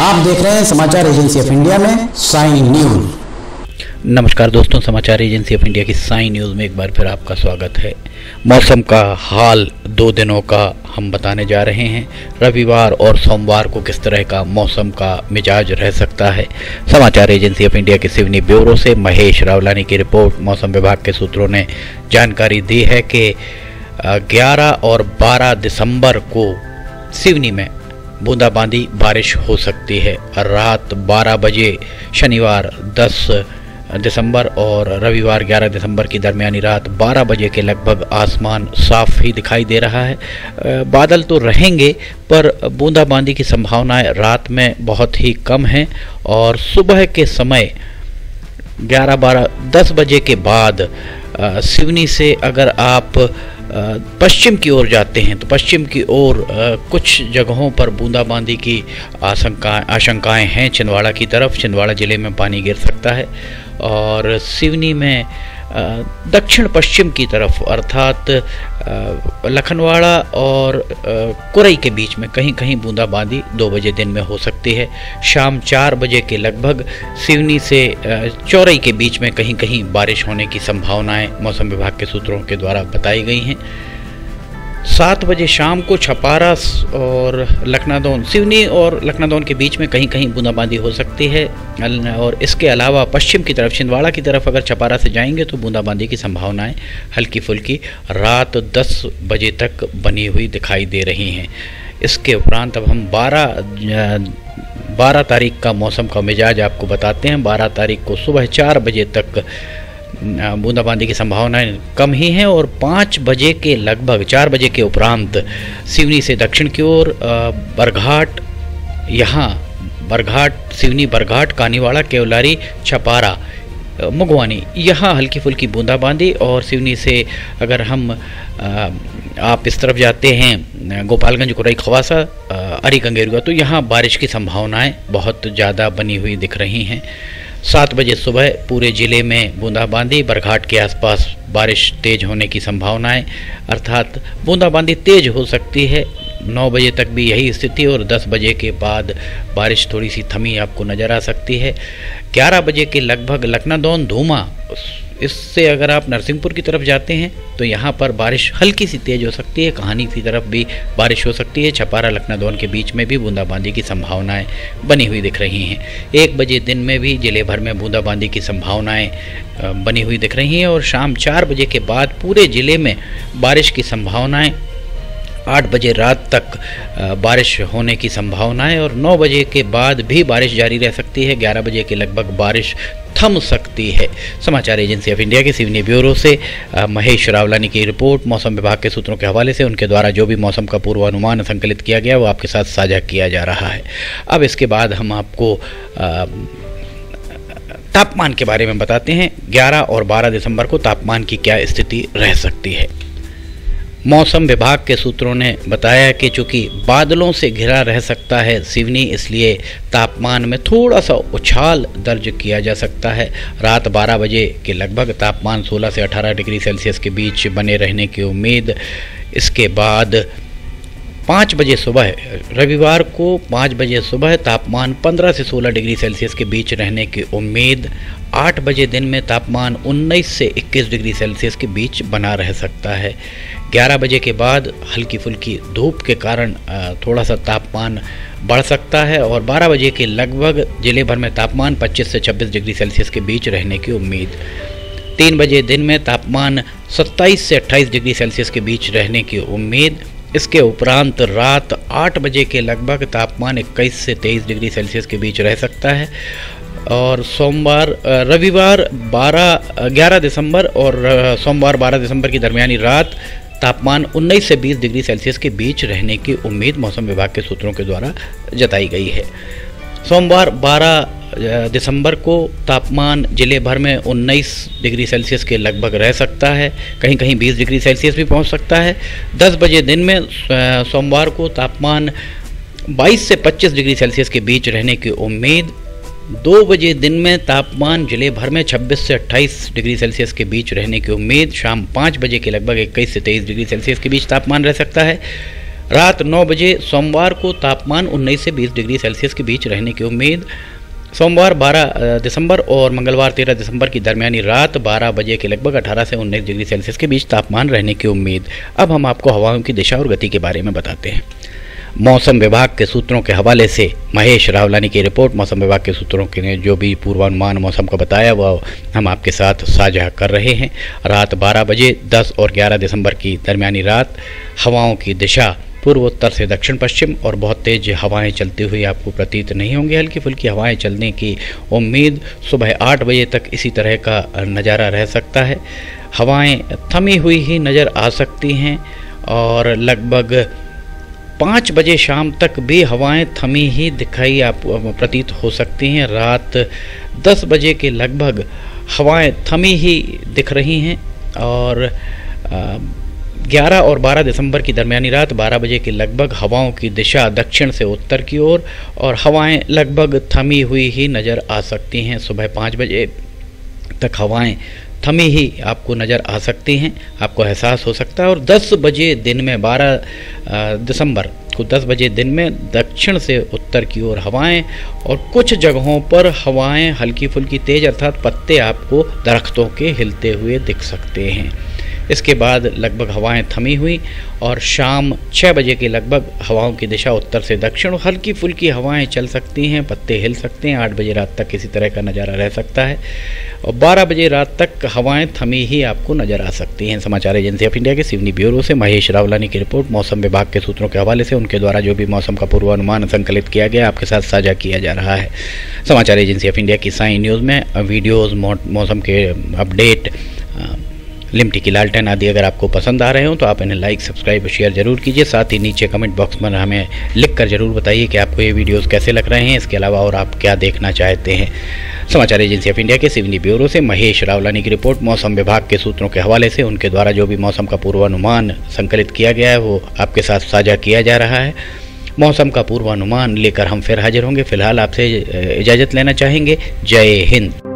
आप देख रहे हैं समाचार एजेंसी ऑफ इंडिया में साइन न्यूज। नमस्कार दोस्तों, समाचार एजेंसी ऑफ इंडिया की साइन न्यूज़ में एक बार फिर आपका स्वागत है। मौसम का हाल 2 दिनों का हम बताने जा रहे हैं। रविवार और सोमवार को किस तरह का मौसम का मिजाज रह सकता है। समाचार एजेंसी ऑफ इंडिया के सिवनी ब्यूरो से महेश रावलानी की रिपोर्ट। मौसम विभाग के सूत्रों ने जानकारी दी है कि 11 और 12 दिसंबर को सिवनी में बूंदाबांदी बारिश हो सकती है। रात 12 बजे शनिवार 10 दिसंबर और रविवार 11 दिसंबर की दरमियानी रात 12 बजे के लगभग आसमान साफ ही दिखाई दे रहा है। बादल तो रहेंगे पर बूंदाबांदी की संभावनाएं रात में बहुत ही कम हैं और सुबह के समय 11, 12, 10 बजे के बाद सिवनी से अगर आप पश्चिम की ओर जाते हैं तो पश्चिम की ओर कुछ जगहों पर बूंदाबांदी की आशंकाएं हैं। छिंदवाड़ा की तरफ, छिंदवाड़ा ज़िले में पानी गिर सकता है और सिवनी में दक्षिण पश्चिम की तरफ अर्थात लखनवाड़ा और कुरई के बीच में कहीं कहीं बूंदाबांदी 2 बजे दिन में हो सकती है। शाम 4 बजे के लगभग सिवनी से चौरई के बीच में कहीं कहीं बारिश होने की संभावनाएं मौसम विभाग के सूत्रों के द्वारा बताई गई हैं। 7 बजे शाम को छपारा और लखनादौन, सिवनी और लखनादौन के बीच में कहीं कहीं बूंदाबांदी हो सकती है और इसके अलावा पश्चिम की तरफ छिंदवाड़ा की तरफ अगर छपारा से जाएंगे तो बूंदाबांदी की संभावनाएं हल्की फुल्की रात 10 बजे तक बनी हुई दिखाई दे रही हैं। इसके उपरांत अब हम 12 तारीख का मौसम का मिजाज आपको बताते हैं। 12 तारीख को सुबह 4 बजे तक बूंदाबांदी की संभावनाएं कम ही हैं और 5 बजे के लगभग 4 बजे के उपरांत सिवनी से दक्षिण की ओर बरघाट, सिवनी, बरघाट, कानीवाड़ा, केवलारी, छपारा, मुगवानी, यहाँ हल्की फुल्की बूंदाबांदी और सिवनी से अगर हम आप इस तरफ जाते हैं गोपालगंज, कुरई, खवासा, अरी गंगेरुआ तो यहाँ बारिश की संभावनाएं बहुत ज़्यादा बनी हुई दिख रही हैं। 7 बजे सुबह पूरे ज़िले में बूंदाबांदी, बरघाट के आसपास बारिश तेज होने की संभावनाएं अर्थात बूंदाबांदी तेज हो सकती है। 9 बजे तक भी यही स्थिति और 10 बजे के बाद बारिश थोड़ी सी थमी आपको नज़र आ सकती है। 11 बजे के लगभग लखनादौन, धूमा, इससे अगर आप नरसिंहपुर की तरफ जाते हैं तो यहाँ पर बारिश हल्की सी तेज हो सकती है। कहानी की तरफ भी बारिश हो सकती है। छपारा, लखनादौन के बीच में भी बूंदाबांदी की संभावनाएं बनी हुई दिख रही हैं। 1 बजे दिन में भी जिले भर में बूंदाबांदी की संभावनाएं बनी हुई दिख रही हैं और शाम 4 बजे के बाद पूरे ज़िले में बारिश की संभावनाएं 8 बजे रात तक बारिश होने की संभावना है और 9 बजे के बाद भी बारिश जारी रह सकती है। 11 बजे के लगभग बारिश थम सकती है। समाचार एजेंसी ऑफ इंडिया के सिवनी ब्यूरो से महेश रावलानी की रिपोर्ट। मौसम विभाग के सूत्रों के हवाले से उनके द्वारा जो भी मौसम का पूर्वानुमान संकलित किया गया वो आपके साथ साझा किया जा रहा है। अब इसके बाद हम आपको तापमान के बारे में बताते हैं। 11 और 12 दिसंबर को तापमान की क्या स्थिति रह सकती है। मौसम विभाग के सूत्रों ने बताया कि चूँकि बादलों से घिरा रह सकता है सिवनी, इसलिए तापमान में थोड़ा सा उछाल दर्ज किया जा सकता है। रात 12 बजे के लगभग तापमान 16 से 18 डिग्री सेल्सियस के बीच बने रहने की उम्मीद। इसके बाद 5 बजे सुबह, रविवार को 5 बजे सुबह तापमान 15 से 16 डिग्री सेल्सियस के बीच रहने की उम्मीद। 8 बजे दिन में तापमान 19 से 21 डिग्री सेल्सियस के बीच बना रह सकता है। 11 बजे के बाद हल्की फुल्की धूप के कारण थोड़ा सा तापमान बढ़ सकता है और 12 बजे के लगभग ज़िले भर में तापमान 25 से 26 डिग्री सेल्सियस के बीच रहने की उम्मीद। 3 बजे दिन में तापमान 27 से 28 डिग्री सेल्सियस के बीच रहने की उम्मीद। इसके उपरांत रात 8 बजे के लगभग तापमान 21 से 23 डिग्री सेल्सियस के बीच रह सकता है और रविवार 11 दिसंबर और सोमवार 12 दिसंबर की दरमियानी रात तापमान 19 से 20 डिग्री सेल्सियस के बीच रहने की उम्मीद मौसम विभाग के सूत्रों के द्वारा जताई गई है। सोमवार 12 दिसंबर को तापमान जिले भर में 19 डिग्री सेल्सियस के लगभग रह सकता है, कहीं कहीं 20 डिग्री सेल्सियस भी पहुंच सकता है। 10 बजे दिन में सोमवार को तापमान 22 से 25 डिग्री सेल्सियस के बीच रहने की उम्मीद। 2 बजे दिन में तापमान जिले भर में 26 से 28 डिग्री सेल्सियस के बीच रहने की उम्मीद। शाम 5 बजे के लगभग 21 से 23 डिग्री सेल्सियस के बीच तापमान रह सकता है। रात 9 बजे सोमवार को तापमान 19 से 20 डिग्री सेल्सियस के बीच रहने की उम्मीद। सोमवार 12 दिसंबर और मंगलवार 13 दिसंबर की दरमियानी रात 12 बजे के लगभग 18 से 19 डिग्री सेल्सियस के बीच तापमान रहने की उम्मीद। अब हम आपको हवाओं की दिशा और गति के बारे में बताते हैं। मौसम विभाग के सूत्रों के हवाले से महेश रावलानी की रिपोर्ट। मौसम विभाग के सूत्रों ने जो भी पूर्वानुमान मौसम का बताया वह हम आपके साथ साझा कर रहे हैं। रात 12 बजे 10 और 11 दिसंबर की दरमियानी रात हवाओं की दिशा पूर्वोत्तर से दक्षिण पश्चिम और बहुत तेज हवाएं चलती हुई आपको प्रतीत नहीं होंगी। हल्की फुल्की हवाएं चलने की उम्मीद। सुबह 8 बजे तक इसी तरह का नज़ारा रह सकता है। हवाएं थमी हुई ही नज़र आ सकती हैं और लगभग 5 बजे शाम तक भी हवाएं थमी ही दिखाई आप प्रतीत हो सकती हैं। रात 10 बजे के लगभग हवाएं थमी ही दिख रही हैं और 11 और 12 दिसंबर की दरमियानी रात 12 बजे के लगभग हवाओं की दिशा दक्षिण से उत्तर की ओर और हवाएं लगभग थमी हुई ही नज़र आ सकती हैं। सुबह 5 बजे तक हवाएं थमी ही आपको नज़र आ सकती हैं, आपको एहसास हो सकता है। और 10 बजे दिन में 12 दिसंबर को 10 बजे दिन में दक्षिण से उत्तर की ओर हवाएं और कुछ जगहों पर हवाएं हल्की फुल्की तेज अर्थात पत्ते आपको दरख्तों के हिलते हुए दिख सकते हैं। इसके बाद लगभग हवाएं थमी हुई और शाम 6 बजे के लगभग हवाओं की दिशा उत्तर से दक्षिण हल्की फुल्की हवाएं चल सकती हैं, पत्ते हिल सकते हैं। 8 बजे रात तक इसी तरह का नज़ारा रह सकता है और 12 बजे रात तक हवाएं थमी ही आपको नज़र आ सकती हैं। समाचार एजेंसी ऑफ इंडिया के सिवनी ब्यूरो से महेश रावलानी की रिपोर्ट। मौसम विभाग के सूत्रों के हवाले से उनके द्वारा जो भी मौसम का पूर्वानुमान संकलित किया गया आपके साथ साझा किया जा रहा है। समाचार एजेंसी ऑफ इंडिया की साइन न्यूज़ में वीडियोज़, मौसम के अपडेट, लिमटी की लालटेन आदि अगर आपको पसंद आ रहे हो तो आप इन्हें लाइक, सब्सक्राइब, शेयर जरूर कीजिए। साथ ही नीचे कमेंट बॉक्स में हमें लिख कर जरूर बताइए कि आपको ये वीडियोस कैसे लग रहे हैं। इसके अलावा और आप क्या देखना चाहते हैं। समाचार एजेंसी ऑफ इंडिया के सिवनी ब्यूरो से महेश रावलानी की रिपोर्ट। मौसम विभाग के सूत्रों के हवाले से उनके द्वारा जो भी मौसम का पूर्वानुमान संकलित किया गया है वो आपके साथ साझा किया जा रहा है। मौसम का पूर्वानुमान लेकर हम फिर हाजिर होंगे। फिलहाल आपसे इजाज़त लेना चाहेंगे। जय हिंद।